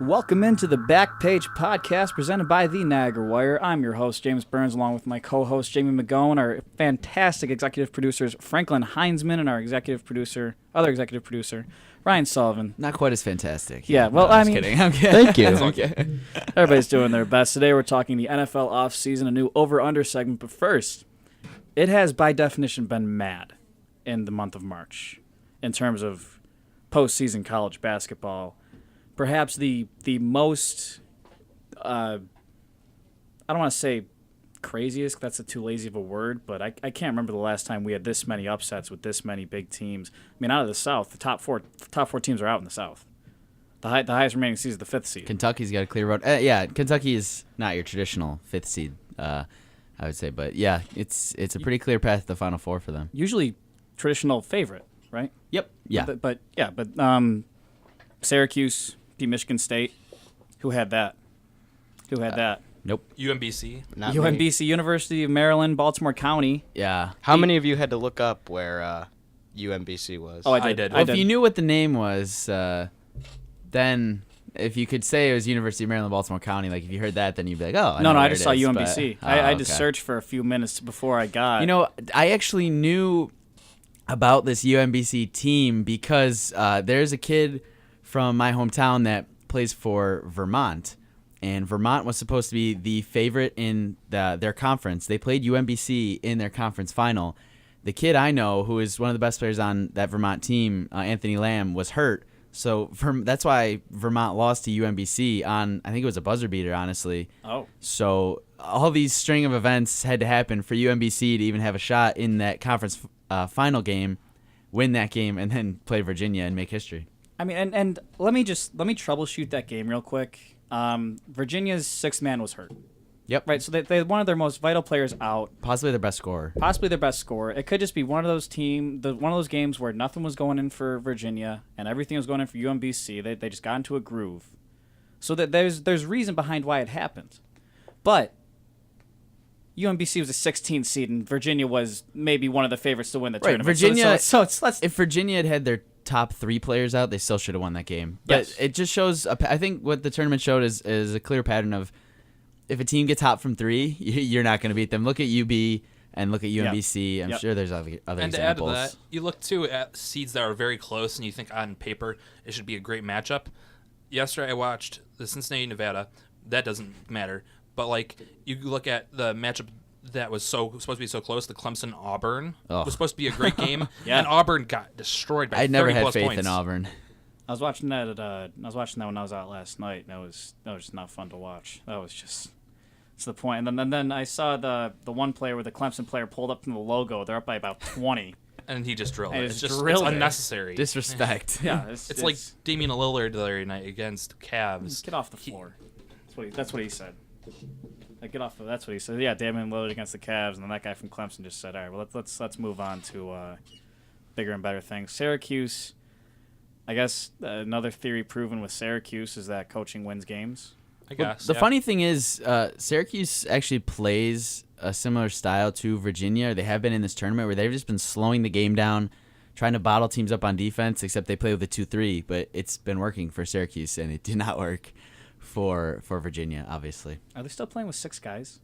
Welcome into the Back Page Podcast presented by the Niagara Wire. I'm your host, James Burns, along with my co-host, Jamie McGowan, our fantastic executive producers, Franklin Heinzman, and our other executive producer, Ryan Sullivan. Not quite as fantastic. Yeah, well, no, I'm kidding. I'm kidding. Thank you. Okay. Everybody's doing their best. Today we're talking the NFL offseason, a new over-under segment. But first, it has by definition been mad in the month of March in terms of postseason college basketball. Perhaps the most, I don't want to say craziest, that's too lazy of a word, but I can't remember the last time we had this many upsets with this many big teams. I mean, out of the South, the top four teams are out in the South. The highest remaining seed is the 5th seed. Kentucky's got a clear road. Yeah, Kentucky is not your traditional 5th seed, I would say. But, yeah, it's a pretty clear path to the Final Four for them. Usually traditional favorite, right? Yep. Yeah. But Syracuse beat Michigan State. Who had that? Nope. UMBC. Not UMBC, me. University of Maryland, Baltimore County. Yeah. How many of you had to look up where UMBC was? Oh, I did. Well, if you knew what the name was, then if you could say it was University of Maryland, Baltimore County, like if you heard that, then you'd be like, oh, I just saw UMBC. I just searched for a few minutes before I got. You know, I actually knew about this UMBC team because there's a kid from my hometown that plays for Vermont, and Vermont was supposed to be the favorite in their conference. They played UMBC in their conference final. The kid I know, who is one of the best players on that Vermont team, Anthony Lamb, was hurt. So that's why Vermont lost to UMBC on, I think it was a buzzer beater, honestly. Oh. So all these string of events had to happen for UMBC to even have a shot in that conference final game, win that game, and then play Virginia and make history. I mean, and let me troubleshoot that game real quick. Virginia's sixth man was hurt. Yep. Right, so they had one of their most vital players out. Possibly their best scorer. It could just be one of those one of those games where nothing was going in for Virginia and everything was going in for UMBC. They just got into a groove. So that there's reason behind why it happened. But UMBC was a 16th seed and Virginia was maybe one of the favorites to win the tournament. Virginia. If Virginia had their top 3 players out, they still should have won that game. But yes. It just shows. I think what the tournament showed is a clear pattern of if a team gets hot from 3, you're not going to beat them. Look at UB and look at UMBC. Yep. I'm sure there's other and examples. To add to that, you look too at seeds that are very close, and you think on paper it should be a great matchup. Yesterday I watched the Cincinnati Nevada. That doesn't matter, but like you look at the matchup that was supposed to be so close, the Clemson-Auburn was supposed to be a great game, and Auburn got destroyed by 30+ points. I never had faith in Auburn. I was watching that when I was out last night, and that was just not fun to watch. That was just to the point. And then I saw the one player where the Clemson player pulled up from the logo. They're up by about 20. And he just drilled it. It's unnecessary. Disrespect. Yeah, it's like Damian Lillard the other night against Cavs. Get off the floor. That's what he said. Like, get off. That's what he said. Yeah, Damian Lillard against the Cavs, and then that guy from Clemson just said, "All right, well, let's move on to bigger and better things." Syracuse. I guess another theory proven with Syracuse is that coaching wins games. I guess. The funny thing is, Syracuse actually plays a similar style to Virginia. They have been in this tournament where they've just been slowing the game down, trying to bottle teams up on defense, except they play with a 2-3. But it's been working for Syracuse, and it did not work for Virginia, obviously. Are they still playing with 6 guys?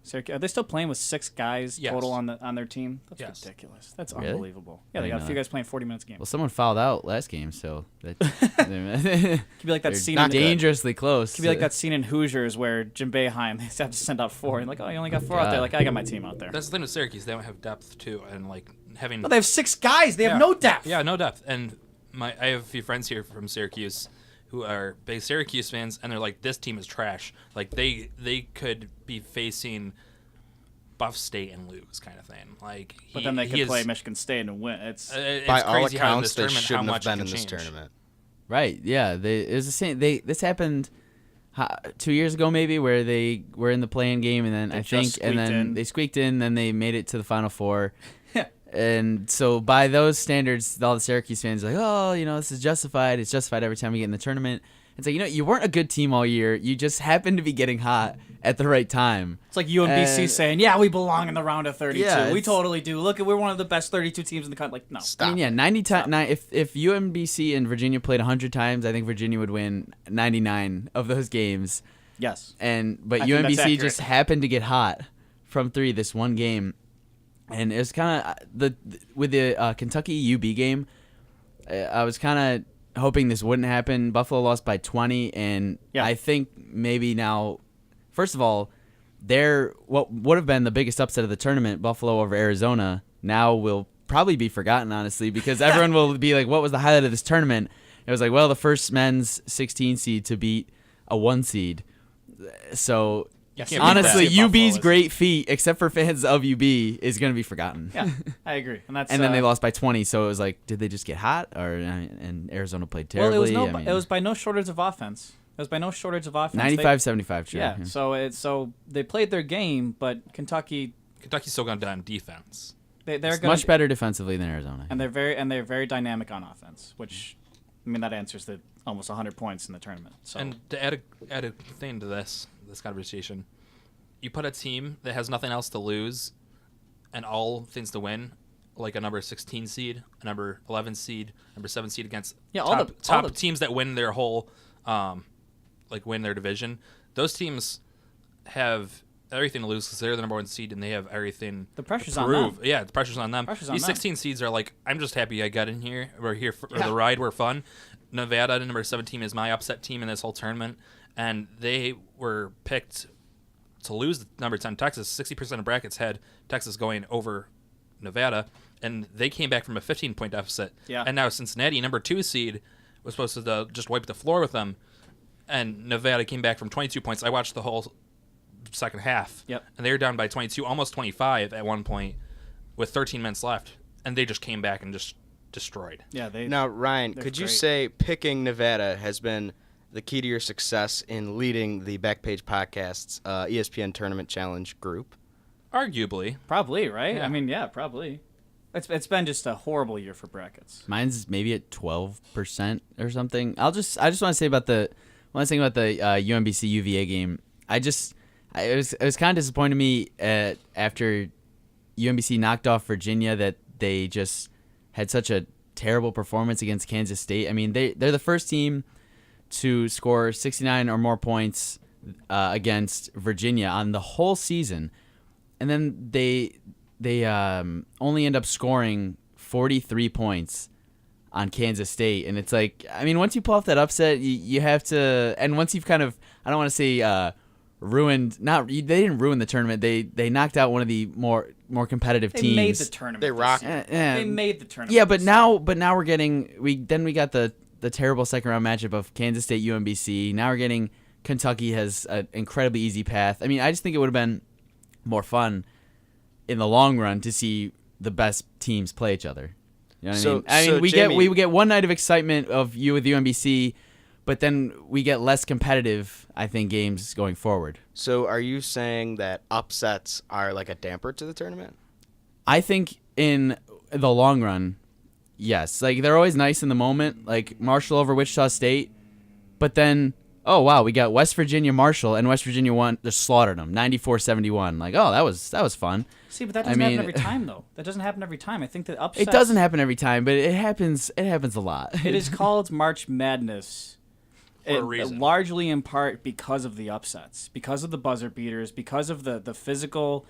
Syracuse, are they still playing with 6 guys total on their team? That's ridiculous. That's really? Unbelievable. Yeah, they got a few guys playing 40 minutes a game. Well, someone fouled out last game, so that could be like that scene. Not dangerously close. Could be like that scene in Hoosiers where Jim Boeheim they have to send out 4 and like, oh, you only got 4 out there. Like, I got my team out there. That's the thing with Syracuse; they don't have depth too, and like having. Well, they have 6 guys. They have no depth. Yeah, no depth. And I have a few friends here from Syracuse who are big Syracuse fans, and they're like, this team is trash. Like they could be facing Buff State and lose kind of thing. But then they could play Michigan State and win. It's by all crazy how in accounts this they tournament, shouldn't how have much been can in this change. tournament. Right? Yeah. It was the same. This happened 2 years ago, maybe, where they were in the play-in game, and then they squeaked in, then they made it to the Final Four. And so by those standards, all the Syracuse fans are like, oh, this is justified. It's justified every time we get in the tournament. It's like, you weren't a good team all year. You just happened to be getting hot at the right time. It's like UMBC saying, "Yeah, we belong in the round of 32. Yeah, we totally do. Look, we're one of the best 32 teams in the country." Like, no. Stop. I mean, yeah, 90 times. If UMBC and Virginia played 100 times, I think Virginia would win 99 of those games. Yes. But I think that's UMBC accurate. just happened to get hot from 3 this one game, and it was kind of with the Kentucky UB game. I was kind of hoping this wouldn't happen. Buffalo lost by 20, and I think maybe now, first of all, what would have been the biggest upset of the tournament, Buffalo over Arizona, now will probably be forgotten, honestly, because everyone will be like, what was the highlight of this tournament? It was like, well, the first men's 16 seed to beat a 1 seed. So honestly, UB's great feat, except for fans of UB, is going to be forgotten. Yeah, I agree. And then they lost by 20, so it was like, did they just get hot? And Arizona played terribly? Well, it was by no shortage of offense. It was by no shortage of offense. 95-75, sure. Yeah, so they played their game, but Kentucky's still going down defense. They're much better defensively than Arizona. And they're very dynamic on offense, which, I mean, that answers the almost 100 points in the tournament. So. And to add a thing to this conversation, you put a team that has nothing else to lose and all things to win, like a number 16 seed, a number 11 seed, number 7 seed against top teams that win their whole, win their division. Those teams have everything to lose because they're the number 1 seed and they have everything. The pressure's to on prove. them. Yeah, the pressure's on them. These 16 seeds are like, I'm just happy I got in here. We're here for the ride. We're fun. Nevada, number 17, is my upset team in this whole tournament, and they were picked to lose the number 10 Texas. 60% of brackets had Texas going over Nevada, and they came back from a 15-point deficit. Yeah. And now Cincinnati, number 2 seed, was supposed to just wipe the floor with them, and Nevada came back from 22 points. I watched the whole second half, and they were down by 22, almost 25 at one point, with 13 minutes left, and they just came back and just destroyed. Yeah. Now, Ryan, could you say picking Nevada has been the key to your success in leading the Backpage Podcast's ESPN Tournament Challenge group? Arguably. Probably, right? Yeah. I mean, yeah, probably. It's been just a horrible year for brackets. Mine's maybe at 12% or something. I just want to say about the UMBC UVA game. It was kind of disappointing to me after UMBC knocked off Virginia that they just had such a terrible performance against Kansas State. I mean, they're the first team to score 69 or more points against Virginia on the whole season, and then they only end up scoring 43 points on Kansas State. And it's like, I mean, once you pull off that upset, you have to, and once you've kind of, I don't want to say they didn't ruin the tournament. They knocked out one of the more competitive teams. They made the tournament. They rocked. They made the tournament. Yeah, but now we're getting we got the terrible second round matchup of Kansas State UMBC. Now we're getting Kentucky has an incredibly easy path. I mean, I just think it would have been more fun in the long run to see the best teams play each other. You know what I mean? We get one night of excitement with UMBC, but then we get less competitive, I think, games going forward. So are you saying that upsets are like a damper to the tournament? I think in the long run, yes. Like, they're always nice in the moment, like Marshall over Wichita State, but then, oh, wow, we got West Virginia Marshall, and West Virginia just slaughtered them, 94-71. Like, oh, that was fun. See, but that doesn't happen every time, though. That doesn't happen every time. I think that upsets... It doesn't happen every time, but it happens a lot. It is called March Madness. For a reason. Largely in part because of the upsets, because of the buzzer beaters, because of the physical,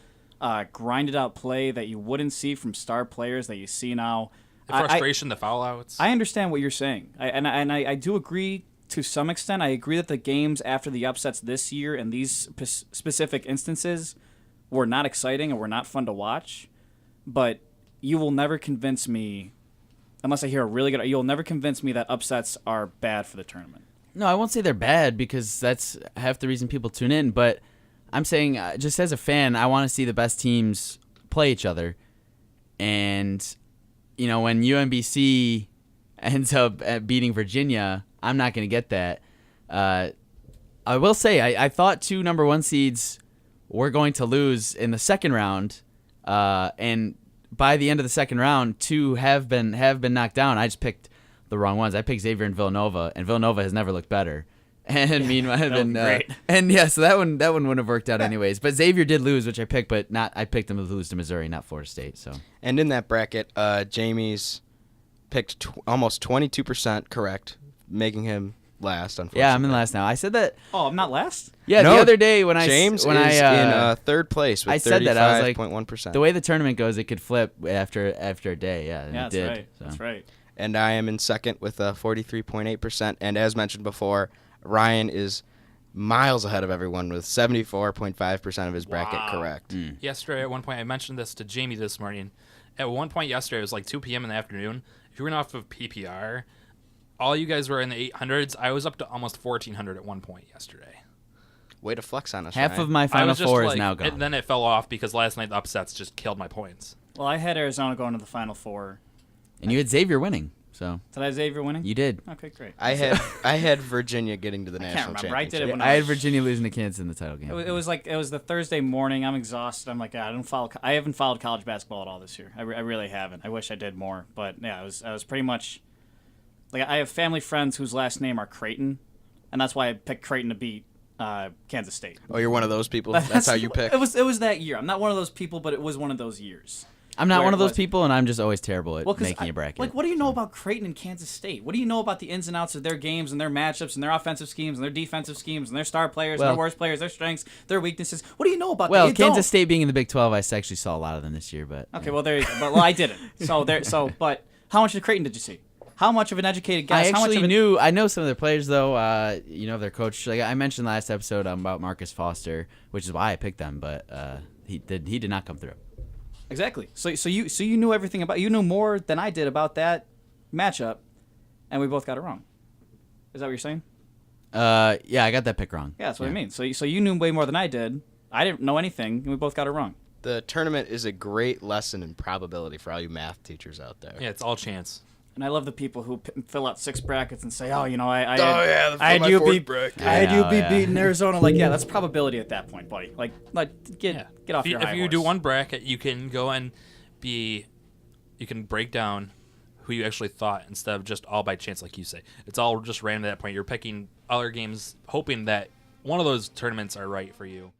grinded out play that you wouldn't see from star players that you see now. The frustration, the foul outs. I understand what you're saying. I do agree to some extent. I agree that the games after the upsets this year in these specific instances were not exciting and were not fun to watch. But you will never convince me, unless I hear a really good, you'll never convince me that upsets are bad for the tournament. No, I won't say they're bad because that's half the reason people tune in. But I'm saying, just as a fan, I want to see the best teams play each other. And, you know, when UMBC ends up beating Virginia, I'm not going to get that. I will say, I thought 2 number 1 seeds were going to lose in the second round. And by the end of the second round, 2 have been knocked down. I just picked the wrong ones. I picked Xavier and Villanova has never looked better. And meanwhile, that would be great. and yeah, so that one wouldn't have worked out anyways. But Xavier did lose, which I picked, but I picked them to lose to Missouri, not Florida State. So. And in that bracket, Jamie's picked almost 22% correct, making him last. Unfortunately, Yeah, I'm in last now. I said that. Oh, I'm not last? Yeah, No, the other day when James in third place with I said that I was like 35.1%. the way the tournament goes, it could flip after a day. Yeah, and Yeah, it that's did. right. So. That's right. And I am in second with 43.8%. And as mentioned before, Ryan is miles ahead of everyone with 74.5% of his bracket correct. Yesterday, at one point, I mentioned this to Jamie this morning. At one point yesterday, it was like 2 p.m. in the afternoon. If you went off of PPR, all you guys were in the 800s. I was up to almost 1,400 at one point yesterday. Way to flex on us, Half Ryan. of my I Final was just Four like, is now gone. and then it fell off because last night the upsets just killed my points. Well, I had Arizona going to the Final Four. And you had Xavier winning, so Did I have Xavier winning? you did. Okay, great. I had Virginia getting to the national remember. I did championship. it when I had Virginia losing to Kansas in the title game. It was the Thursday morning. I'm exhausted. I'm like, I haven't followed college basketball at all this year. I really haven't. I wish I did more. But yeah, I was pretty much like, I have family friends whose last name are Creighton, and that's why I picked Creighton to beat Kansas State. Oh, you're one of those people? That's how you pick? It was that year. I'm not one of those people, but it was one of those years. I'm not where one it of those was- people, and I'm just always terrible at 'cause making a bracket. Like, what do you know about Creighton and Kansas State? What do you know about the ins and outs of their games and their matchups and their offensive schemes and their defensive schemes and their star players and Well- their worst players, their strengths, their weaknesses? What do you know about that? Well, You Kansas don't. State being in the Big 12, I actually saw a lot of them this year, but Okay, well there you go. But I didn't. But how much of Creighton did you see? How much of an educated guess? I how much actually of I know some of their players though. Their coach. Like I mentioned last episode about Marcus Foster, which is why I picked them, but he did not come through. Exactly. So you knew everything about. You knew more than I did about that matchup, and we both got it wrong. Is that what you're saying? Yeah, I got that pick wrong. Yeah, that's what I mean. So you knew way more than I did. I didn't know anything, and we both got it wrong. The tournament is a great lesson in probability for all you math teachers out there. Yeah, it's all chance. And I love the people who fill out 6 brackets and say, "Oh, you know, I yeah, had my you fourth beat bracket. I had you Yeah, beating Arizona." Like, yeah, that's probability at that point, buddy. Like get off your high If you horse. do one bracket, you can go and you can break down who you actually thought instead of just all by chance, like you say. It's all just random at that point. You're picking other games, hoping that one of those tournaments are right for you.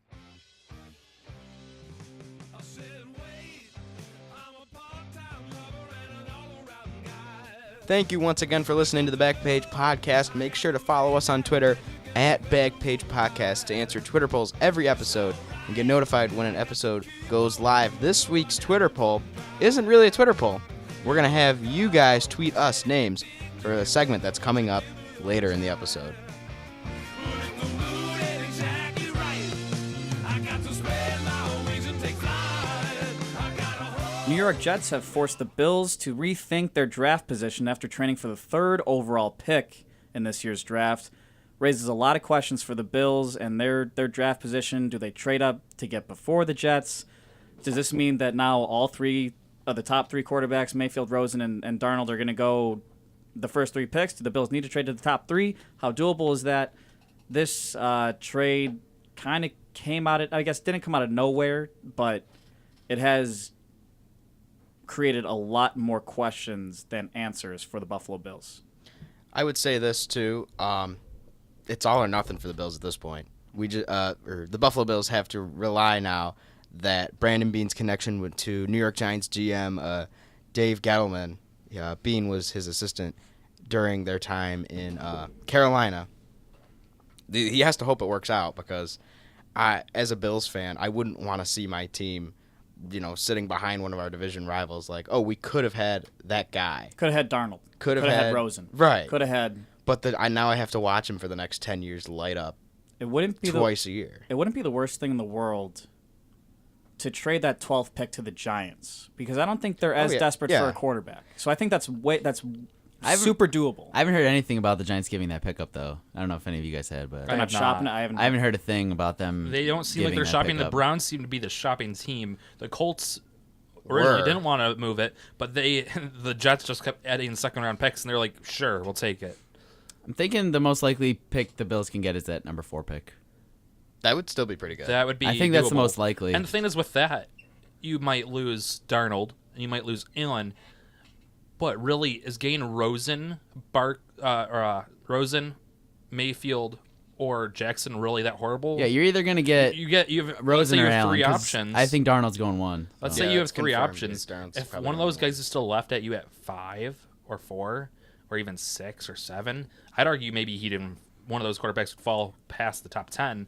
Thank you once again for listening to the Backpage Podcast. Make sure to follow us on Twitter at Backpage Podcast to answer Twitter polls every episode and get notified when an episode goes live. This week's Twitter poll isn't really a Twitter poll. We're going to have you guys tweet us names for a segment that's coming up later in the episode. New York Jets have forced the Bills to rethink their draft position after training for the 3rd overall pick in this year's draft. Raises a lot of questions for the Bills and their draft position. Do they trade up to get before the Jets? Does this mean that now all 3 of the top 3 quarterbacks, Mayfield, Rosen, and Darnold, are going to go the first 3 picks? Do the Bills need to trade to the top 3? How doable is that? This trade kind of didn't come out of nowhere, but it has created a lot more questions than answers for the Buffalo Bills. I would say this too. It's all or nothing for the Bills at this point. The Buffalo Bills have to rely now that Brandon Beane's connection to New York Giants GM Dave Gettleman. Beane was his assistant during their time in Carolina. He has to hope it works out because as a Bills fan, I wouldn't want to see my team, sitting behind one of our division rivals, like, oh, we could have had that guy. Could have had Darnold. Could have had Rosen. Right. Could have had. But now I have to watch him for the next 10 years light up It wouldn't be twice a year. It wouldn't be the worst thing in the world to trade that 12th pick to the Giants because I don't think they're as desperate for a quarterback. So I think that's super doable. I haven't heard anything about the Giants giving that pickup though. I don't know if any of you guys had, but They're not shopping it. I I haven't heard a thing about them. They don't seem like giving they're that shopping. The pickup. Browns seem to be the shopping team. The Colts originally didn't want to move it, but the Jets just kept adding 2nd-round picks, and they're like, sure, we'll take it. I'm thinking the most likely pick the Bills can get is that number 4 pick. That would still be pretty good. That would be I think that's the doable. most likely. And the thing is with that, you might lose Darnold, and you might lose Allen, but really is getting Rosen, Rosen, Mayfield, or Jackson really that horrible? Yeah, you're either gonna get you have Rosen you or have Allen. three 'cause options. I think Darnold's going 1. Let's so. say you have it's 3 confirmed. options. Yeah, Darnold's If probably one of those number guys is still left at you at 5 or 4 or even 6 or 7, I'd argue maybe one of those quarterbacks would fall past the top 10.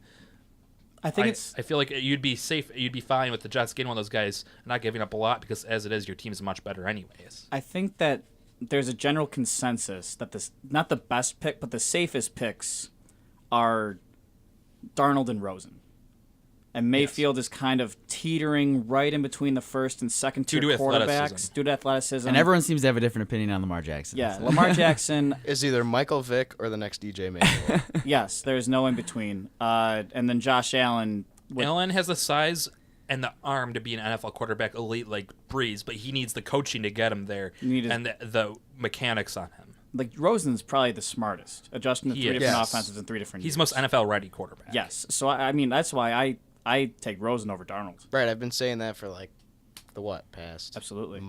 I think I feel like you'd be safe. You'd be fine with the Jets getting one of those guys, not giving up a lot, because as it is, your team's much better anyways. I think that there's a general consensus that this not the best pick, but the safest picks are Darnold and Rosen. And Mayfield is kind of teetering right in between the first and second tier Due to quarterbacks athleticism. due to athleticism. And everyone seems to have a different opinion on Lamar Jackson. Yeah, Lamar Jackson. Is either Michael Vick or the next DJ Manuel. Yes, there's no in between. And then Josh Allen. Allen has the size and the arm to be an NFL quarterback elite like Breeze, but he needs the coaching to get him there and the mechanics on him. Like Rosen's probably the smartest, adjusting to He three is. different Yes. offenses in 3 different He's years. the most NFL ready quarterback. Yes, so I mean that's why I take Rosen over Darnold. Right, I've been saying that for like past Absolutely.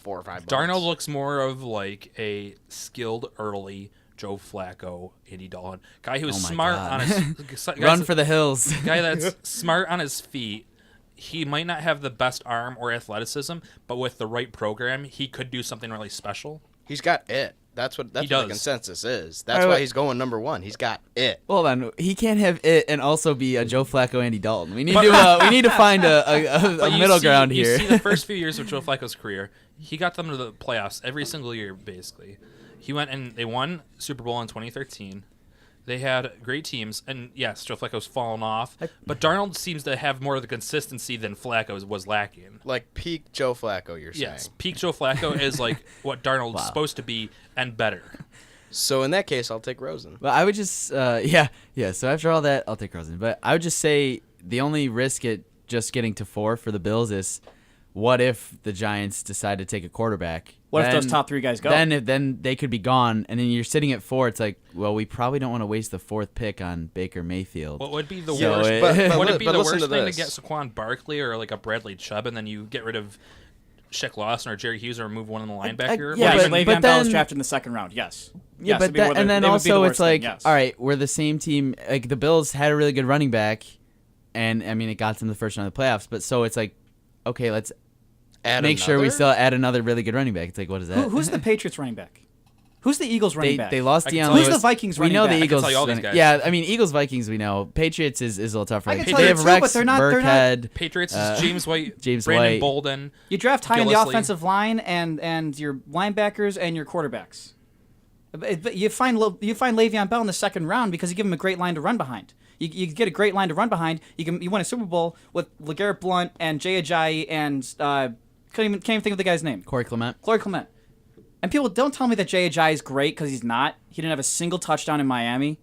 4 or 5 months. Darnold looks more of like a skilled early Joe Flacco, Andy Dalton guy who's Oh my smart God. on his Run for the hills. guy that's smart on his feet. He might not have the best arm or athleticism, but with the right program, he could do something really special. He's got it. That's what the does. consensus is. That's Alright, why wait. he's going number 1. He's got it. Hold on, he can't have it and also be a Joe Flacco, Andy Dalton. We need to find a But you middle see- ground You here. see the first few years of Joe Flacco's career, he got them to the playoffs every single year, basically. He went and they won Super Bowl in 2013. They had great teams, and yes, Joe Flacco's fallen off, but Darnold seems to have more of the consistency than Flacco was lacking. Like peak Joe Flacco, you're Yes, saying. peak Joe Flacco is like what Darnold's Wow. supposed to be and better. So in that case, I'll take Rosen. But I would just, yeah. So after all that, I'll take Rosen. But I would just say the only risk at just getting to 4 for the Bills is, what if the Giants decide to take a quarterback? What if those top 3 guys go? Then they could be gone, and then you're sitting at 4. It's like, well, we probably don't want to waste the 4th pick on Baker Mayfield. What would be the So worst? it- Would it be but the listen worst to thing to this. get Saquon Barkley or like a Bradley Chubb, and then you get rid of Shaq Lawson or Jerry Hughes or move one of the linebacker? yeah, yes, but Le'Veon Bell was then- drafted in the 2nd round. Yes. Yeah, Yes, but it'd be where and then they would be the also worst it's like, thing, yes. all right, we're the same team. Like the Bills had a really good running back, and I mean it got them the first round of the playoffs. But so it's like, okay, let's make sure we still add another really good running back. It's like, what is that? Who's the Patriots running back? Who's the Eagles running back? They lost I can Deion tell Lewis. you- Who's the Vikings We running know back? the I can Eagles. tell you all these guys. Yeah, I mean Eagles Vikings we know. Patriots is a little tougher. I can They tell you have too, Rex but they're not- Burkhead. Patriots is James White, James Brandon White. Bolden. You draft high in the Gillislee. offensive line and your linebackers and your quarterbacks. But you find Le'Veon Bell in the 2nd round because you give him a great line to run behind. You get a great line to run behind. You win a Super Bowl with LeGarrette Blount and Jay Ajayi and can't even think of the guy's name. Corey Clement. And people don't tell me that Jay Ajayi is great because he's not. He didn't have a single touchdown in Miami,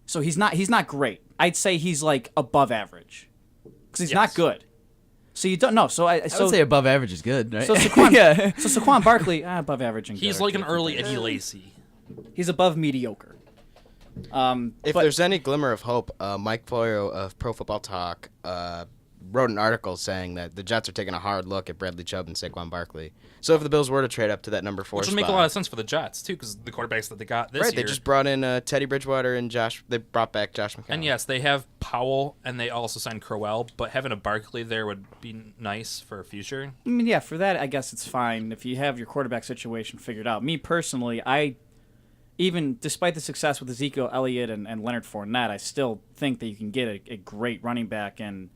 so he's not great. I'd say he's like above average because he's not good. So you don't know. So I would say above average is good, right? So Saquon, yeah. so Saquon Barkley, above average and good. He's like an early Eddie Lacy. He's above mediocre. If but- there's any glimmer of hope, Mike Florio of Pro Football Talk wrote an article saying that the Jets are taking a hard look at Bradley Chubb and Saquon Barkley. So if the Bills were to trade up to that number 4 Which would spot, make a lot of sense for the Jets, too, because the quarterbacks that they got this right? year. They just brought in Teddy Bridgewater and Josh. They brought back Josh McCown. And yes, they have Powell, and they also signed Crowell, but having a Barkley there would be nice for a future. I mean, yeah, for that, I guess it's fine if you have your quarterback situation figured out. Me personally, even despite the success with Ezekiel Elliott and Leonard Fournette, I still think that you can get a great running back and,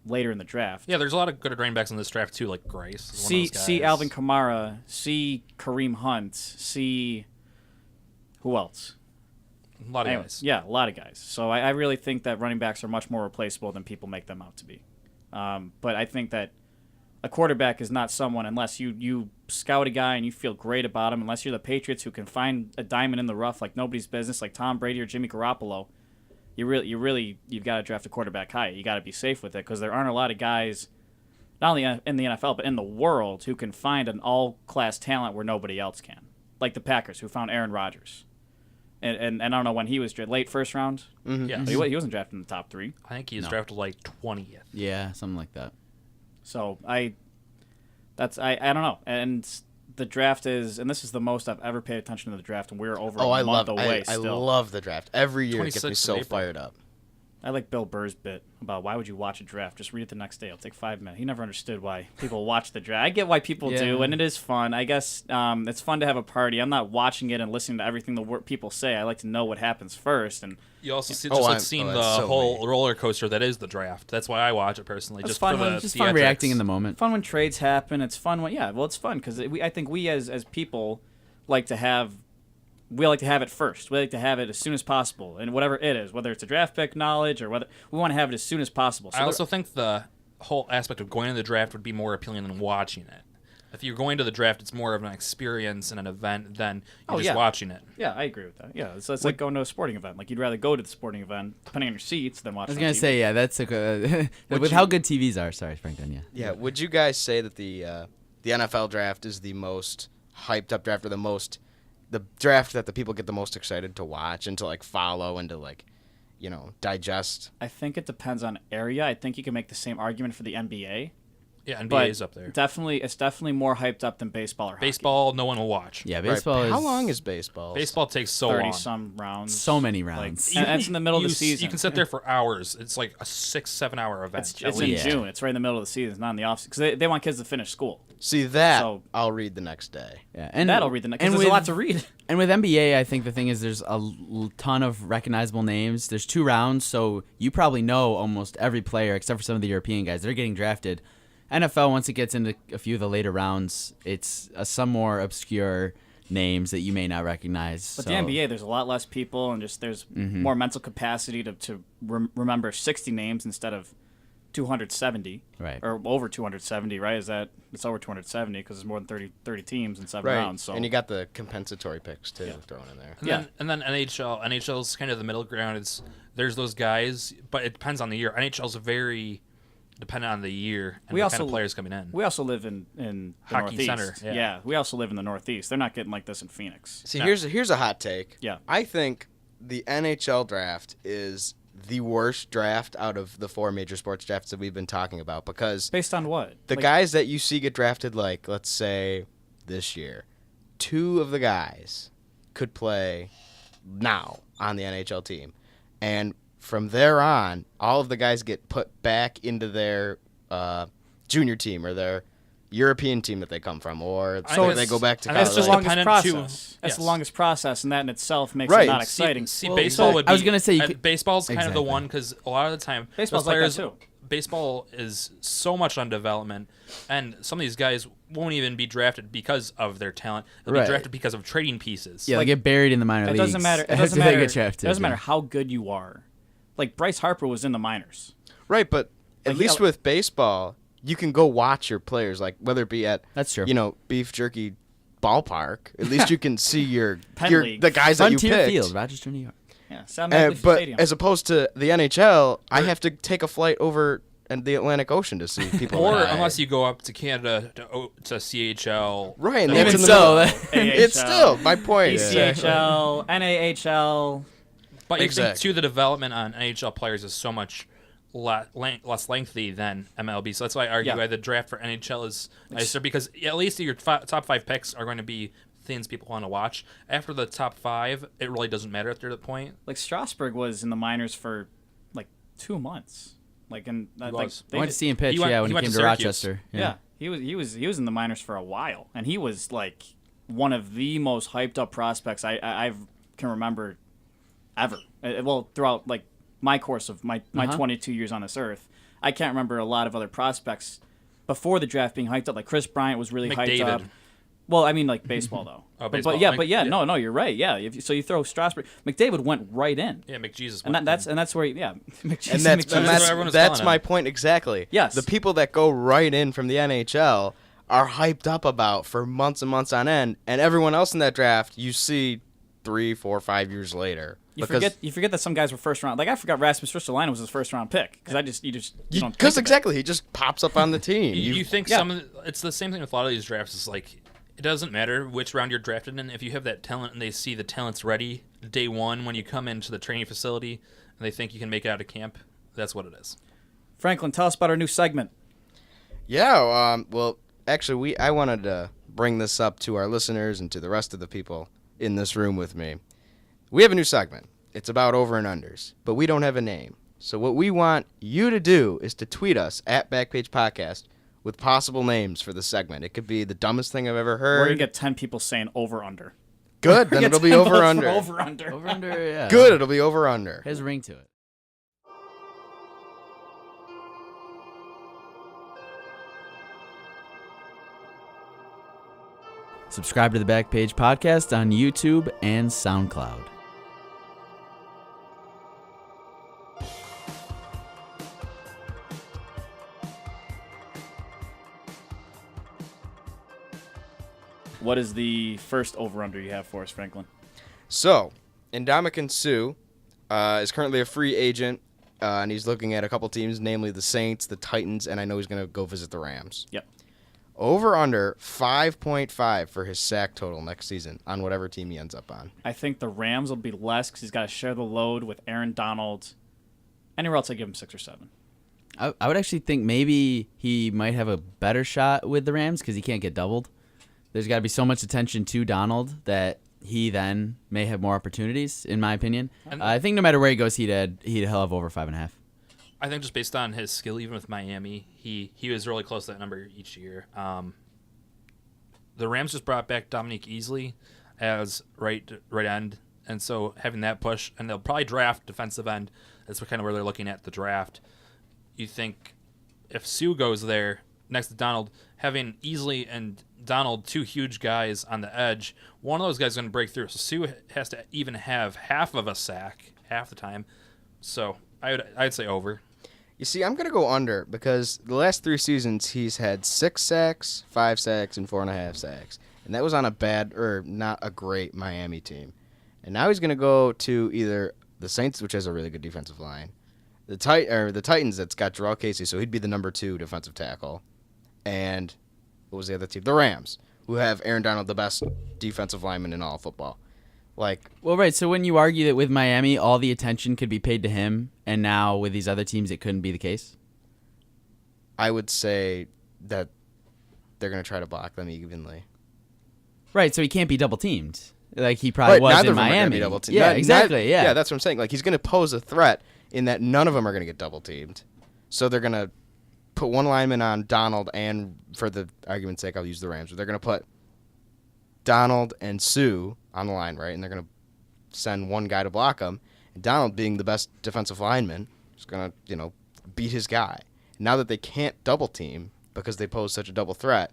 later in the draft. Yeah, there's a lot of good running backs in this draft, too, like Grice. is one of those See guys. Alvin Kamara, see Kareem Hunt, see who else? A lot of Anyways, guys. yeah, a lot of guys. So I really think that running backs are much more replaceable than people make them out to be. But I think that a quarterback is not someone, unless you scout a guy and you feel great about him, unless you're the Patriots who can find a diamond in the rough like nobody's business, like Tom Brady or Jimmy Garoppolo. You've got to draft a quarterback high. You got to be safe with it because there aren't a lot of guys, not only in the NFL but in the world, who can find an all-class talent where nobody else can. Like the Packers, who found Aaron Rodgers, and I don't know when he was drafted, late first round. Mm-hmm. Yes. He wasn't drafted in the top 3. I think he's drafted like 20th. Yeah, something like that. So I don't know. And the draft is, and this is the most I've ever paid attention to the draft, and we're over I a month love away I still. love the draft. Every year it gets me 26th of so April. fired up. I like Bill Burr's bit about why would you watch a draft? Just read it the next day. It'll take 5 minutes. He never understood why people watch the draft. I get why people do, and it is fun. I guess it's fun to have a party. I'm not watching it and listening to everything people say. I like to know what happens first. And You also see, seeing the that's so whole me. roller coaster that is the draft. That's why I watch it personally. It's Just fun for when- the Just fun reacting theatrics. in the moment. fun when trades happen. It's fun when it's fun because I think we as people like to have it first. We like to have it as soon as possible, and whatever it is, whether it's a draft pick knowledge or whether we want to have it as soon as possible. So I also think the whole aspect of going to the draft would be more appealing than watching it. If you're going to the draft, it's more of an experience and an event than you're just watching it. yeah, I agree with that. Yeah, it's like going to a sporting event. Like you'd rather go to the sporting event, depending on your seats, than watch. I was it on gonna TV. say, yeah, that's a with how good TVs are. Sorry, Frank. Then, yeah. Yeah, would you guys say that the NFL draft is the most hyped up draft, or the draft that the people get the most excited to watch and to like follow and to like, digest? I think it depends on area. I think you can make the same argument for the NBA. Yeah, NBA But is up there. it's definitely more hyped up than baseball or hockey. Baseball, no one will watch. Yeah, Right. baseball is How long is baseball? Baseball takes so 30 long. some rounds. so many rounds. And it's in the middle of the You season. You can sit there for hours. It's like a 6-7 hour event. It's at in least. June. It's right in the middle of the season. It's not in the off season because they want kids to finish school. See that? So- I'll read the next day. Yeah, and That'll read the next. and Because there's a lot with- to read. And with NBA, I think the thing is there's a ton of recognizable names. There's 2 rounds, so you probably know almost every player except for some of the European guys. They're getting drafted. NFL, once it gets into a few of the later rounds, it's some more obscure names that you may not recognize. But so. the NBA, there's a lot less people, and just there's more mental capacity to remember 60 names instead of 270. Right. Or over 270, right? It's over 270 because there's more than 30 teams in 7 Right. rounds. So And you got the compensatory picks too thrown in there. And then NHL's kind of the middle ground. There's those guys, but it depends on the year. NHL's very dependent on the year and the kind of players coming in. We also live in the Hockey Northeast. Center, yeah. We also live in the Northeast. They're not getting like this in Phoenix. See, No. here's a hot take. Yeah. I think the NHL draft is the worst draft out of the 4 major sports drafts that we've been talking about because Based on what? the guys that you see get drafted, like, let's say this year, 2 of the guys could play now on the NHL team. And from there on, all of the guys get put back into their junior team or their European team that they come from, or So they go back to and college. it's That's the just longest dependent process. to- That's yes. the longest process, and that in itself makes Right. it not exciting. See, Well, baseball so would be. I was gonna say you could- baseball's kind of the Exactly. one because a lot of the time Baseball's those like that, players, too. Baseball is so much on development, and some of these guys won't even be drafted because of their talent. They'll Right. be drafted because of trading pieces. Yeah, they get buried in the minor It leagues. doesn't matter. It after doesn't they matter. get drafted, It doesn't yeah. matter how good you are. Like Bryce Harper was in the minors. Right, but at Like, least yeah, with baseball, you can go watch your players, like whether it be at That's true. Beef jerky ballpark. At least you can see your Penn League. the guys that you Frontier picked. Field, Rochester, New York. Yeah, Sam Madley But Stadium. as opposed to the NHL, I have to take a flight over the Atlantic Ocean to see people. Or that I- unless you go up to Canada to CHL. right, and Even that's in the so, middle. it's still my point. ECHL, NAHL. But you think Exactly. too, the development on NHL players is so much less lengthy than MLB. So that's why I argue Yeah. why the draft for NHL is nicer because at least your top 5 picks are going to be things people want to watch. After the top 5, it really doesn't matter after that point. Like Strasburg was in the minors for like 2 months. Like and like was. I went to see him pitch. He went- when he he went came to to Syracuse. Rochester. yeah, he was in the minors for a while, and he was like one of the most hyped up prospects I can remember ever. Well, throughout like my course of my 22 years on this earth, I can't remember a lot of other prospects before the draft being hyped up. Like Chris Bryant was really hyped McDavid. up. Well, I mean like baseball though. Oh, But baseball. yeah, Like, yeah. no, you're right. Yeah, so you throw Strasburg, McDavid went right in. Yeah, McJesus. And that's where McJesus, And that's what everyone was that's telling my him. point exactly. Yes. The people that go right in from the NHL are hyped up about for months and months on end, and everyone else in that draft you see 3, 4, 5 years later. You forget that some guys were first round. Like I forgot Rasmus Ristolainen was his first round pick because you don't think Because of it. exactly, he just pops up on the team. You think yeah. it's the same thing with a lot of these drafts. It's like it doesn't matter which round you're drafted in. If you have that talent and they see the talent's ready day one when you come into the training facility and they think you can make it out of camp, that's what it is. Franklin, tell us about our new segment. Yeah, well, actually, I wanted to bring this up to our listeners and to the rest of the people in this room with me. We have a new segment. It's about over and unders, but we don't have a name. So what we want you to do is to tweet us at Backpage Podcast with possible names for the segment. It could be the dumbest thing I've ever We're heard. going to get 10 people saying over-under. Good, then it'll be over-under. Over-under. Over under, yeah. Good, it'll be over-under. Has a ring to it. Subscribe to the Backpage Podcast on YouTube and SoundCloud. What is the first over-under you have for us, Franklin? So, Ndamukong Suh is currently a free agent, and he's looking at a couple teams, namely the Saints, the Titans, and I know he's going to go visit the Rams. Yep. Over under 5.5 for his sack total next season on whatever team he ends up on. I think the Rams will be less because he's got to share the load with Aaron Donald. Anywhere else, I give him 6 or 7. I would actually think maybe he might have a better shot with the Rams because he can't get doubled. There's got to be so much attention to Donald that he then may have more opportunities, in my opinion. I think no matter where he goes, he'll have over 5.5. I think just based on his skill, even with Miami, he was really close to that number each year. The Rams just brought back Dominique Easley as right end, and so having that push, and they'll probably draft defensive end. That's kind of where they're looking at the draft. You think if Suh goes there next to Donald, having Easley and Donald, two huge guys on the edge, one of those guys is going to break through. So Suh has to even have half of a sack half the time. So I'd say over. You see, I'm going to go under because the last 3 seasons he's had 6 sacks, 5 sacks, and 4.5 sacks. And that was on a bad or not a great Miami team. And now he's going to go to either the Saints, which has a really good defensive line, the Titans that's got Jarrell Casey, so he'd be the number 2 defensive tackle. And what was the other team? The Rams, who have Aaron Donald, the best defensive lineman in all of football. Well, right. So when you argue that with Miami, all the attention could be paid to him, and now with these other teams, it couldn't be the case? I would say that they're going to try to block them evenly. Right. So he can't be double teamed. Like he probably was neither in of them are gonna Miami. be double teamed. Yeah, exactly. Yeah, that's what I'm saying. Like he's going to pose a threat in that none of them are going to get double teamed. So they're going to put one lineman on Donald, and for the argument's sake, I'll use the Rams. But they're going to put Donald and Suh on the line, right? And they're going to send one guy to block him. And Donald, being the best defensive lineman, is going to, beat his guy. Now that they can't double team because they pose such a double threat,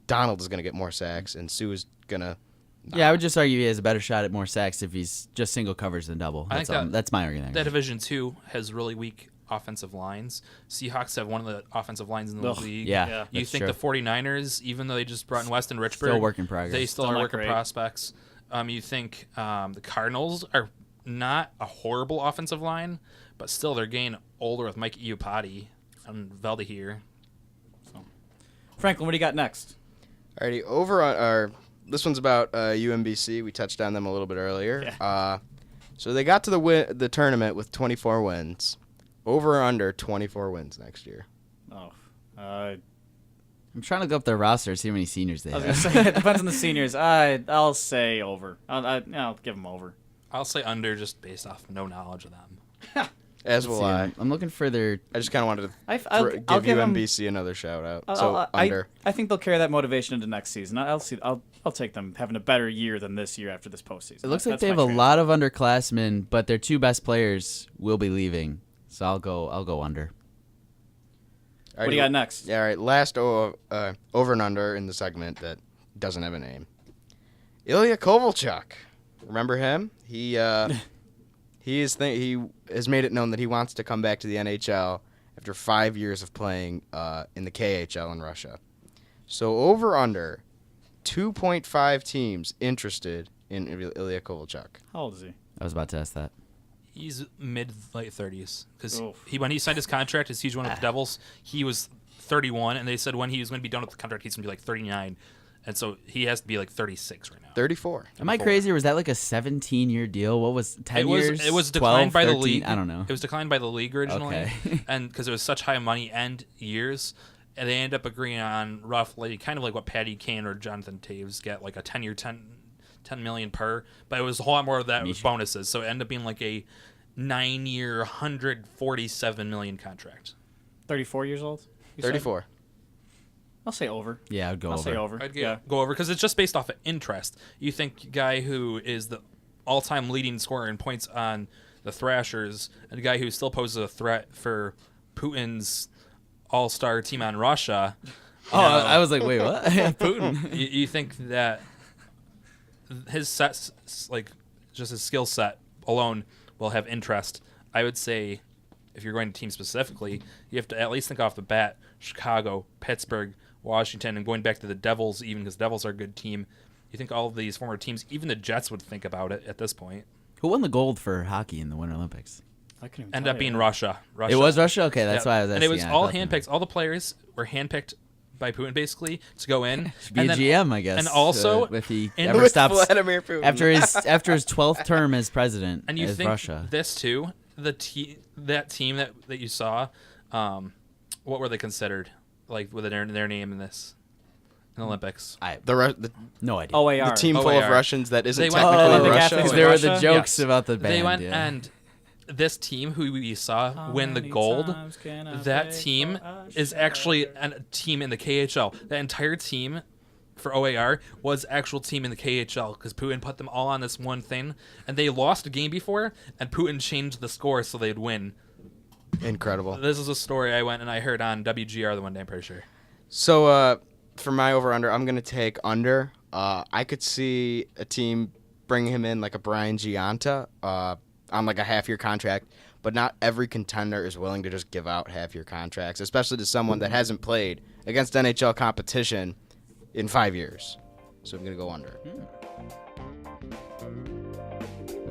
Donald is going to get more sacks, and Suh is going to. Yeah, I would just argue he has a better shot at more sacks if he's just single covers than double. That's my argument. That Division 2 has really weak offensive lines. Seahawks have one of the offensive lines in the league. Yeah, you think the 49ers, even though they just brought in Weston Richburg, still work in progress. They still Still are not work in great. prospects. You think the Cardinals are not a horrible offensive line, but still they're getting older with Mike Iupati and Valdahir. Franklin, what do you got next? Alrighty, over on our. This one's about UMBC. We touched on them a little bit earlier. Yeah. So they got to the tournament with 24 wins. Over or under 24 wins next year. I'm trying to look up their roster, see how many seniors they I was have. going to say, it depends on the seniors. I'll say over. I'll give them over. I'll say under just based off no knowledge of them. As will I. I'm looking for their. I just kind of wanted to I'll give give 'em- UMBC another shout out. I Under. I think they'll carry that motivation into next season. I'll take them having a better year than this year after this postseason. It looks like That's they have my a trade. lot of underclassmen, but their 2 best players will be leaving. So I'll go under. What do you got next? Yeah, all right. Last over and under in the segment that doesn't have a name. Ilya Kovalchuk. Remember him? He has made it known that he wants to come back to the NHL after 5 years of playing in the KHL in Russia. So over under 2.5 teams interested in Ilya Kovalchuk. How old is he? I was about to ask that. He's late 30s because Oof. when he signed his contract, his huge one with the Devils, he was 31, and they said when he was going to be done with the contract, he's going to be like 39, and so he has to be like 36 right now. 34. Am I crazy, or was that like a 17-year deal? What was 10 years? It was 12, declined by the 13? league. I don't know. It was declined by the league originally, Okay. and because it was such high money and years, and they end up agreeing on roughly kind of like what Patty Kane or Jonathan Taves get, like a 10-year, 10 million per, but it was a whole lot more of that with bonuses, so it ended up being like a 9-year, 147 million contract. 34 years old? 34. I'll say over. Yeah, I'd go I'll over. say over. I'd Yeah. go over because it's just based off of interest. You think guy who is the all-time leading scorer in points on the Thrashers, and a guy who still poses a threat for Putin's all-star team on Russia. I was like, wait, what? Putin. You think that his sets, like just his skill set alone, will have interest. I would say, if you're going to team specifically, you have to at least think off the bat: Chicago, Pittsburgh, Washington, and going back to the Devils, even because Devils are a good team. You think all of these former teams, even the Jets, would think about it at this point. Who won the gold for hockey in the Winter Olympics? I couldn't even End tell up you. being Russia. It was Russia? Okay, that's why I was asking. And it was Yeah, I all thought that. handpicked. All the players were handpicked by Putin, basically, to go in. Should be and a then- GM, I guess. And also, if he in- ever With stops Vladimir Putin. after his 12th term as president and you as think Russia. this too, that team that you saw, what were they considered? Like with their name in this in the Olympics? The No idea. OAR. the team full of OAR. Russians that isn't They went- technically Oh, the Russia. Catholics there were Russia? the jokes Yes. about the band. They went yeah. and this team who we saw How win the many gold, times can I that beg team for a is actually a team in the KHL. That entire team for OAR was actual team in the KHL because Putin put them all on this one thing, and they lost a game before, and Putin changed the score so they'd win. Incredible. This is a story I went and I heard on WGR the one day, I'm pretty sure. So for my over-under, I'm going to take under. I could see a team bringing him in like a Brian Gianta on like a half-year contract, but not every contender is willing to just give out half-year contracts, especially to someone that hasn't played against NHL competition in 5 years. So I'm going to go under.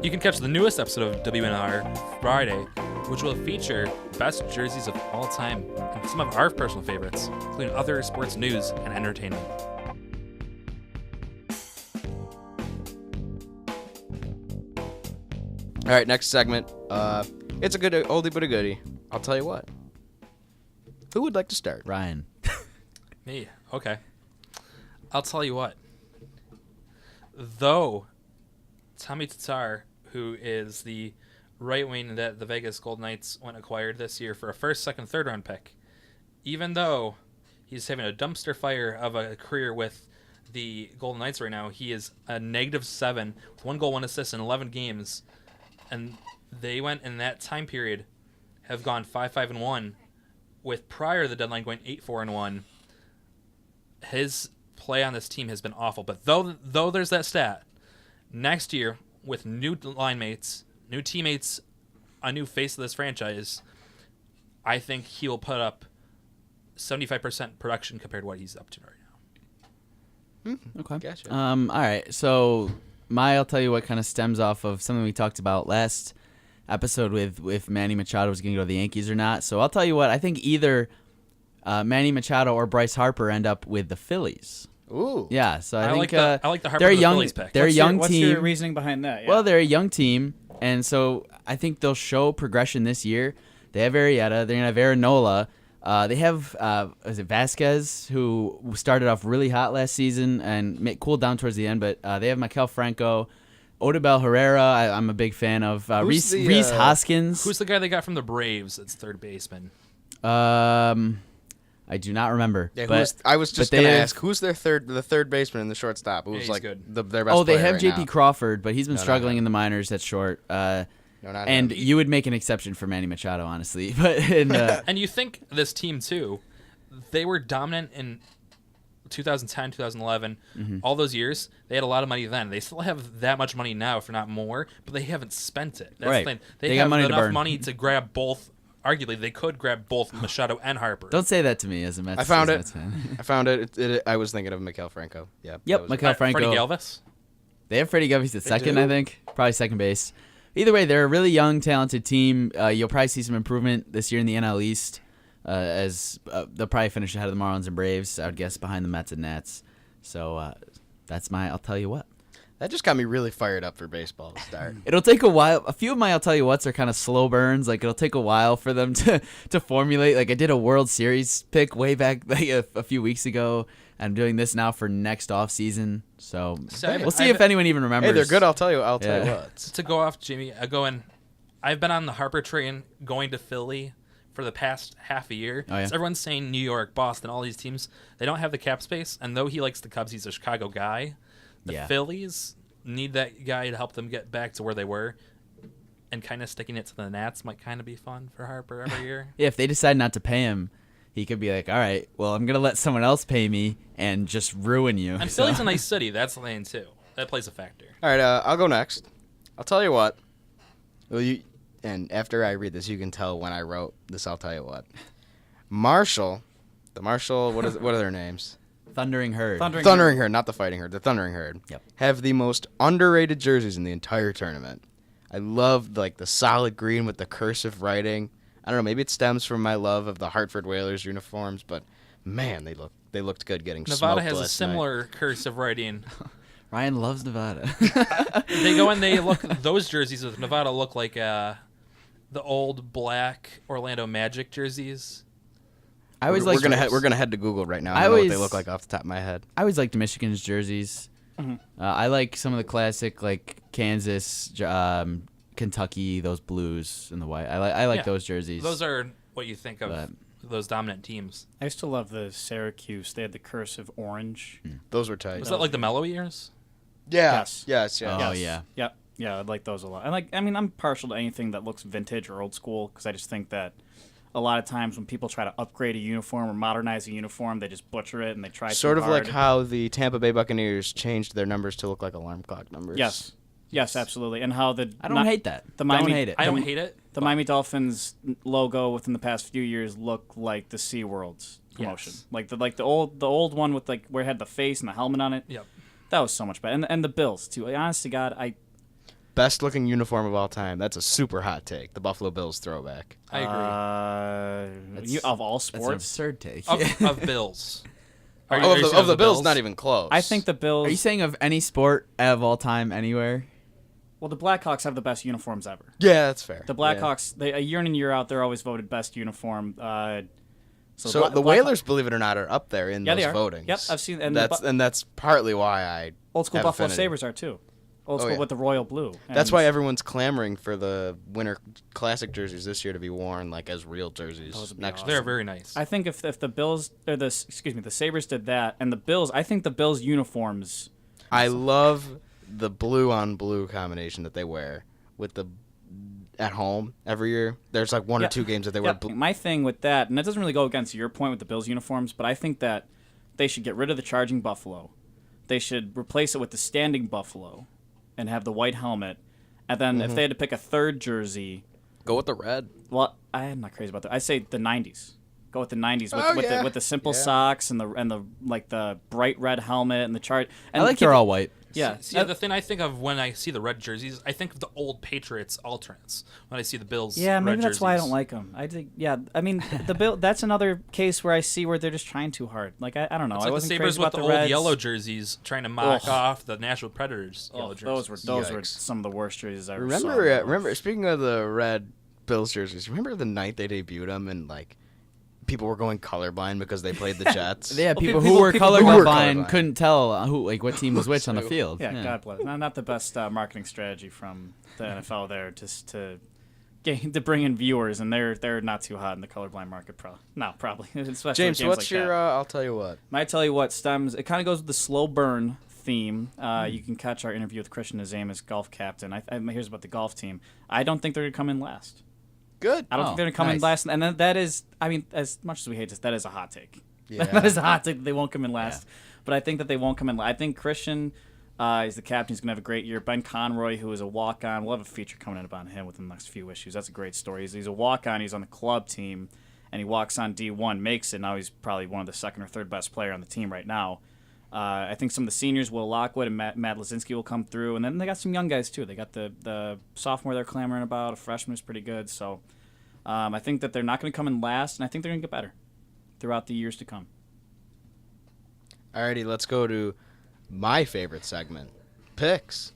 You can catch the newest episode of WNR Friday, which will feature best jerseys of all time and some of our personal favorites, including other sports news and entertainment. All right, next segment. It's a good oldie but a goodie. I'll tell you what. Who would like to start? Ryan. Me, okay. I'll tell you what. Though Tommy Tatar, who is the right wing that the Vegas Golden Knights went acquired this year for a first, second, third round pick, even though he's having a dumpster fire of a career with the Golden Knights right now, he is a -7 with 1 goal, 1 assist in 11 games, and they went in that time period have gone 5-5-1, with prior to the deadline going 8-4-1. His play on this team has been awful, but though there's that stat, next year with new line mates, new teammates, a new face of this franchise, I think he will put up 75% production compared to what he's up to right now. Okay. Gotcha. All right. So I'll tell you what kind of stems off of something we talked about last episode with if Manny Machado was going to go to the Yankees or not. So I'll tell you what, I think either Manny Machado or Bryce Harper end up with the Phillies. Ooh. Yeah, so I think I like the Harper they're a to the young, Phillies pick. they're a young What's team. your reasoning behind that? Yeah. Well, they're a young team, and so I think they'll show progression this year. They have Arrieta. They're going to have Aaronola. They have is it Vasquez, who started off really hot last season and cooled down towards the end, but they have Maikel Franco, Odubel Herrera. I'm a big fan of Reese Hoskins. Who's the guy they got from the Braves that's third baseman? I do not remember. Yeah, but, I was just but going they to have- ask, who's their third baseman and the shortstop? Who's he's like good. their best Oh, they player have right J.P. now? Crawford, but he's been No, not struggling him. in the minors at short. No, not And him. you would make an exception for Manny Machado, honestly. But And you think this team too, they were dominant in 2010, 2011, all those years. They had a lot of money then. They still have that much money now, if not more, but they haven't spent it. That's Right. the thing. They They got have money to enough burn. money to grab both. Arguably, they could grab both Machado and Harper. don't say that to me as a Mets. I found as a it. Mets fan. I found it. I was thinking of Maikel Franco. Yeah. Yep, that was- Maikel Franco. Freddie Galvis. They have Freddie Galvis at second, do? I think. Probably second base. Either way, they're a really young, talented team. You'll probably see some improvement this year in the NL East, as they'll probably finish ahead of the Marlins and Braves, I would guess, behind the Mets and Nats. So that's my I'll tell you what. That just got me really fired up for baseball to start. It'll take a while. A few of my I'll tell you what's are kind of slow burns. Like it'll take a while for them to formulate. Like I did a World Series pick way back like a few weeks ago. I'm doing this now for next off season. So we'll see if anyone even remembers. Hey, they're good. I'll tell you what. To go off, Jimmy, I've been on the Harper train going to Philly for the past half a year. Oh, yeah? So everyone's saying New York, Boston, all these teams, they don't have the cap space. And though he likes the Cubs, he's a Chicago guy. The Phillies need that guy to help them get back to where they were. And kind of sticking it to the Nats might kind of be fun for Harper every year. Yeah, if they decide not to pay him, he could be like, all right, well, I'm going to let someone else pay me and just ruin you. And Philly's a nice city. That's the thing, too. That plays a factor. All right, I'll go next. I'll tell you what. Well, and after I read this, you can tell when I wrote this. I'll tell you what. Marshall, what are their names? Thundering Herd. Thundering Herd, not the Fighting Herd. The Thundering Herd. Yep. Have the most underrated jerseys in the entire tournament. I love the solid green with the cursive writing. I don't know, maybe it stems from my love of the Hartford Whalers uniforms, but man, they looked good getting Nevada smoked has a last similar cursive writing. Ryan loves Nevada. They go and they look. Those jerseys with Nevada look like the old black Orlando Magic jerseys. I always we're gonna head to Google right now. I know what they look like off the top of my head. I always liked Michigan's jerseys. Mm-hmm. I like some of the classic, like Kansas, Kentucky, those blues and the white. I like those jerseys. Those are what you think of those dominant teams. I used to love the Syracuse. They had the cursive orange. Those were tight. Was that like the mellow years? Yeah. Yes. Yes. Oh, yeah. Yep. Yeah, I like those a lot. I'm partial to anything that looks vintage or old school because I just think that a lot of times when people try to upgrade a uniform or modernize a uniform, they just butcher it and they try Sort too of hard. like how the Tampa Bay Buccaneers changed their numbers to look like alarm clock numbers. Yes, absolutely. And how I don't hate that. The Miami, don't hate it. I don't hate it. The Miami Dolphins logo within the past few years look like the SeaWorld's promotion. Yes. Like the old one with like where it had the face and the helmet on it. Yep. That was so much better. And the Bills too. Honest to God, Best looking uniform of all time. That's a super hot take. The Buffalo Bills throwback. I agree. of all That's an sports, absurd take. Of Bills. Of the Bills, not even close. I think the Bills. Are you saying of any sport of all time anywhere? Well, the Blackhawks have the best uniforms ever. Yeah, that's fair. The Blackhawks, they year in and year out, they're always voted best uniform. So the Whalers, believe it or not, are up there in those they are. votings. Yep, I've seen. And that's partly why I old school have Buffalo affinity. Sabres are too. Old school yeah. with the royal blue. That's And why everyone's clamoring for the Winter Classic jerseys this year to be worn like as real jerseys Those would be next awesome. year. They're very nice. I think if the Bills or the Sabres did that, and the Bills, I think the Bills uniforms. I love the blue on blue combination that they wear with the at home every year. There's like one or two games that they wear blue. My thing with that, and that doesn't really go against your point with the Bills uniforms, but I think that they should get rid of the charging buffalo. They should replace it with the standing buffalo and have the white helmet. And then if they had to pick a third jersey, Go with the red. well, I'm not crazy about that. I say the 90s. Go with the 90s with the simple Yeah. socks and the like the bright red helmet and the chart. And I like they're all white. Yeah. See, the thing I think of when I see the red jerseys, I think of the old Patriots alternates. When I see the Bills, Yeah, maybe red that's why I jerseys. don't like them. I think, I mean, the Bill. That's another case where I see where they're just trying too hard. Like I don't know. It's I like the wasn't Sabres crazy with about the the old Reds. yellow jerseys, trying to mock Ugh. off the Nashville Predators yellow jerseys. Those were Yikes. some of the worst jerseys I ever Remember, saw. remember. Speaking of the red Bills jerseys, remember the night they debuted them and like people were going colorblind because they played the Jets. Yeah, people people who were who were colorblind colorblind. couldn't tell what team was which on the field. Yeah, God bless. Not the best marketing strategy from the NFL there, just to bring in viewers, and they're not too hot in the colorblind market. Probably. Especially James, games what's like your? that. I'll tell you what. I tell you what stems. It kind of goes with the slow burn theme. You can catch our interview with Christian Azamis, golf captain. Here's about the golf team. I don't think they're going to come in last. Good. I don't think they're going to come in nice. last. And that is, I mean, as much as we hate this, that is a hot take. Yeah. That is a hot take that they won't come in last. But I think that they won't come in last. I think Christian is the captain. He's going to have a great year. Ben Conroy, who is a walk-on. We'll have a feature coming in about him within the next few issues. That's a great story. He's a walk-on. He's on the club team, and he walks on D1, makes it. Now he's probably one of the second or third best player on the team right now. I think some of the seniors, Will Lockwood and Matt Lazinski, will come through. And then they got some young guys, too. They got the sophomore they're clamoring about. A freshman who's pretty good. So I think that they're not going to come in last, and I think they're going to get better throughout the years to come. Alrighty, let's go to my favorite segment, picks.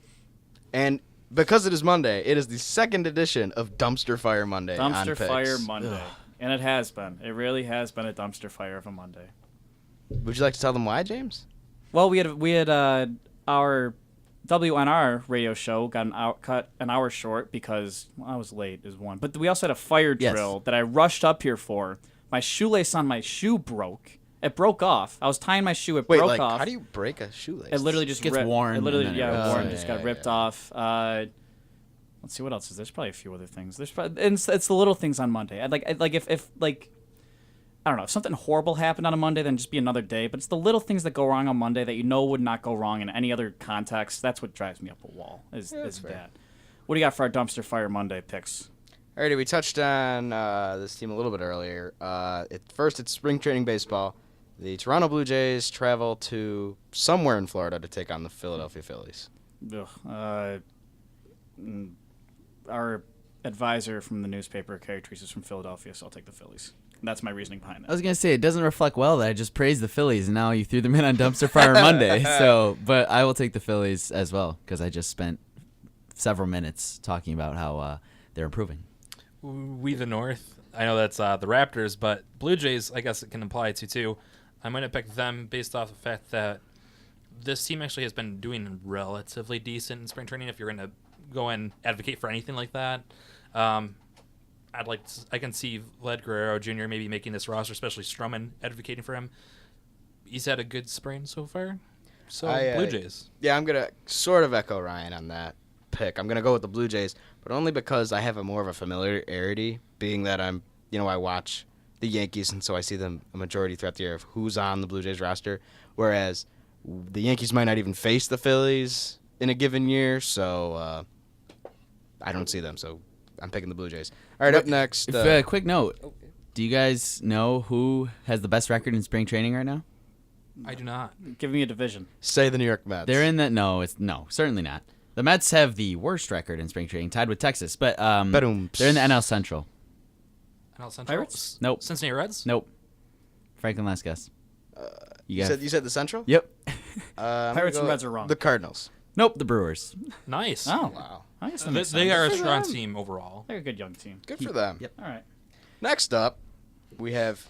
And because it is Monday, it is the second edition of Dumpster Fire Monday on Dumpster Picks. Fire Monday. And it has been. It really has been a dumpster fire of a Monday. Would you like to tell them why, James? Well, we had our WNR radio show cut an hour short because I was late is one. But we also had a fire drill that I rushed up here for. My shoelace on my shoe broke. It broke off. I was tying my shoe. It broke off. How do you break a shoelace? It literally just gets ripped. worn. It literally, and then it worn. rips. Just got ripped off. Let's see what else is. There's probably a few other things. There's probably, and it's the little things on Monday. I'd like if I don't know, if something horrible happened on a Monday, then just be another day. But it's the little things that go wrong on Monday that you know would not go wrong in any other context. That's what drives me up a wall. Is that? What do you got for our dumpster fire Monday picks? Alrighty, we touched on this team a little bit earlier. First, it's spring training baseball. The Toronto Blue Jays travel to somewhere in Florida to take on the Philadelphia Phillies. Our advisor from the newspaper, Carrie Treese, is from Philadelphia, so I'll take the Phillies. And that's my reasoning behind I that. was gonna say it doesn't reflect well that I just praised the Phillies and now you threw them in on Dumpster Fire Monday. So, but I will take the Phillies as well because I just spent several minutes talking about how they're improving. We the North. I know that's the Raptors, but Blue Jays, I guess it can apply to too. I'm going to pick them based off the fact that this team actually has been doing relatively decent in spring training. If you're going to go and advocate for anything like that, I can see Vlad Guerrero Jr. maybe making this roster, especially Stroman advocating for him. He's had a good spring so far. So Blue Jays. Yeah, I'm going to sort of echo Ryan on that pick. I'm going to go with the Blue Jays, but only because I have a more of a familiarity, being that I watch the Yankees, and so I see them a majority throughout the year of who's on the Blue Jays roster, whereas the Yankees might not even face the Phillies in a given year, so I don't see them, so I'm picking the Blue Jays. All right, up next. Quick note. Do you guys know who has the best record in spring training right now? I do not. Give me a division. Say the New York Mets. They're in that. No, certainly not. The Mets have the worst record in spring training, tied with Texas, but they're in the NL Central. NL Central? Pirates? Nope. Cincinnati Reds? Nope. Franklin, last guess. You said the Central? Yep. Pirates and Reds are wrong. The Cardinals. Nope, the Brewers. Nice. Oh, Wow. I guess that They, makes they sense. are a Good for strong them. team overall. They're a good young team. Good for them. Yep. All right. Next up, we have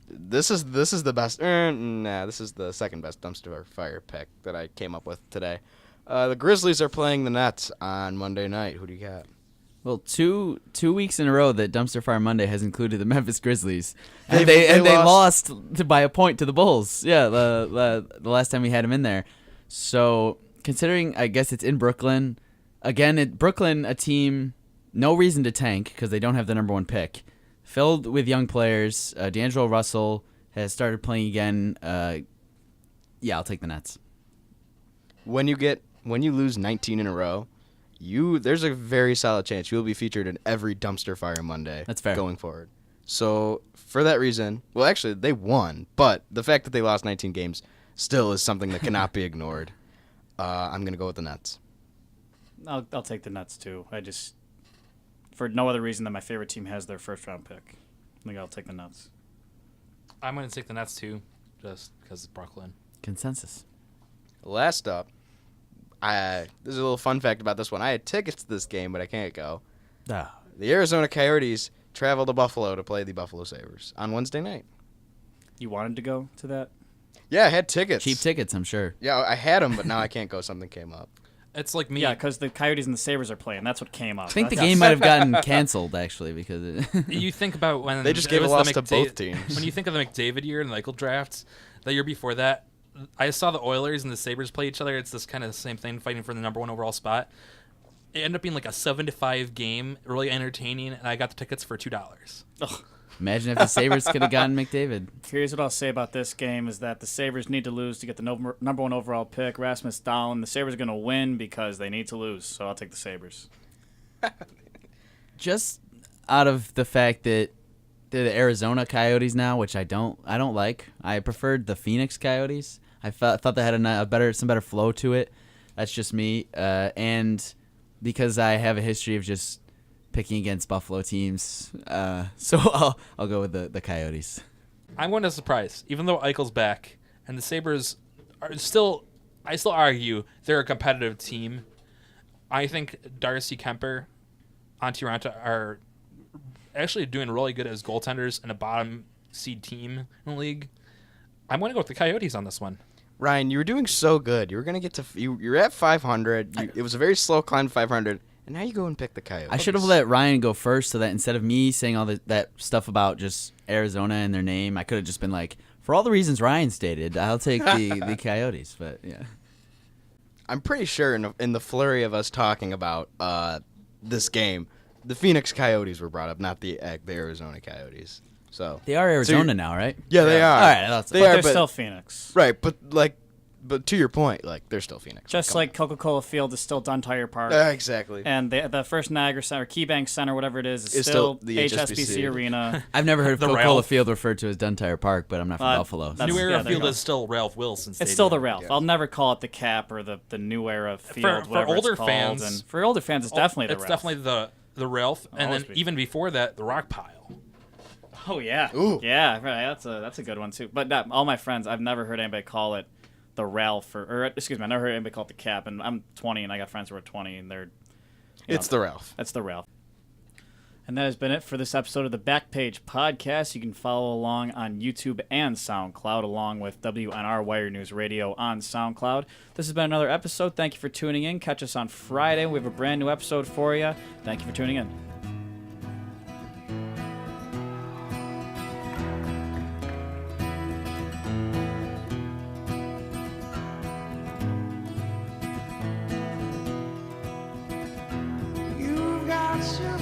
this is the best. This is the second best dumpster fire pick that I came up with today. The Grizzlies are playing the Nets on Monday night. Who do you got? Well, two weeks in a row that Dumpster Fire Monday has included the Memphis Grizzlies, and They they lost by a point to the Bulls. Yeah, the last time we had them in there. So considering, I guess it's in Brooklyn again. Brooklyn, a team, no reason to tank because they don't have the number one pick, filled with young players. D'Angelo Russell has started playing again. Yeah, I'll take the Nets. When you lose 19 in a row, there's a very solid chance you will be featured in every Dumpster Fire Monday. That's fair. Going forward. So for that reason, well, actually they won, but the fact that they lost 19 games still is something that cannot be ignored. I'm gonna go with the Nets. I'll take the Nets too. I just, for no other reason than my favorite team has their first round pick. I think I'll take the Nets. I'm going to take the Nets too, just because it's Brooklyn. Consensus. Last up, there's a little fun fact about this one. I had tickets to this game, but I can't go. The Arizona Coyotes travel to Buffalo to play the Buffalo Sabres on Wednesday night. You wanted to go to that? Yeah, I had tickets. Cheap tickets, I'm sure. Yeah, I had them, but now I can't go. Something came up. It's like me. Yeah, because the Coyotes and the Sabres are playing. That's what came up. I think the That's- game might have gotten canceled actually because You think about when They just it gave a was the loss to both teams. When you think of the McDavid year and the Eichel drafts, the year before that, I saw the Oilers and the Sabres play each other. It's this kind of the same thing, fighting for the number one overall spot. It ended up being like a 7-5 game, really entertaining, and I got the tickets for $2. imagine if the Sabres could have gotten McDavid. Here's what I'll say about this game is that the Sabres need to lose to get the number one overall pick. Rasmus Dahlin. The Sabres are going to win because they need to lose, so I'll take the Sabres. Just out of the fact that they're the Arizona Coyotes now, which I don't like. I preferred the Phoenix Coyotes. I thought they had some better flow to it. That's just me, and because I have a history of just picking against Buffalo teams, so I'll go with the Coyotes. I'm going to surprise, even though Eichel's back and the Sabres are still I still argue they're a competitive team. I think Darcy Kemper on Toronto are actually doing really good as goaltenders in a bottom seed team in the league. I'm going to go with the Coyotes on this one. Ryan, you were doing so good. You were gonna get to you're at 500. It was a very slow climb to 500, and now you go and pick the Coyotes. I should have let Ryan go first, so that instead of me saying all that stuff about just Arizona and their name, I could have just been like, for all the reasons Ryan stated, I'll take the Coyotes. But yeah, I'm pretty sure in the flurry of us talking about this game, the Phoenix Coyotes were brought up, not the Arizona Coyotes. So they are Arizona now, right? Yeah, they are. All right, that's They're still Phoenix. Right, but to your point, like they're still Phoenix. Just like Coca-Cola Field is still Duntire Park. Exactly. And the first Niagara Center, KeyBank Center, whatever it is still the HSBC Arena. I've never heard of The Coca-Cola Ralph. Field referred to as Duntire Park, but I'm not from Buffalo. that's- New Era yeah, there you Field go. is still Ralph Wilson Stadium. It's still the Ralph. I'll never call it the Cap or the New Era Field. For whatever older it's called. fans- And for older fans, it's definitely the It's Ralph. definitely the Ralph, and always then be. even before that, the Rock Pile. Oh yeah. Ooh. Yeah, right. That's a good one too. But all my friends, I've never heard anybody call it the Ralph or excuse me, I never heard anybody call it the Cap. And I'm 20, and I got friends who are 20, and they're. It's the Ralph. That's the Ralph. And that has been it for this episode of the Backpage Podcast. You can follow along on YouTube and SoundCloud, along with WNR Wire News Radio on SoundCloud. This has been another episode. Thank you for tuning in. Catch us on Friday. We have a brand new episode for you. Thank you for tuning in. You've got your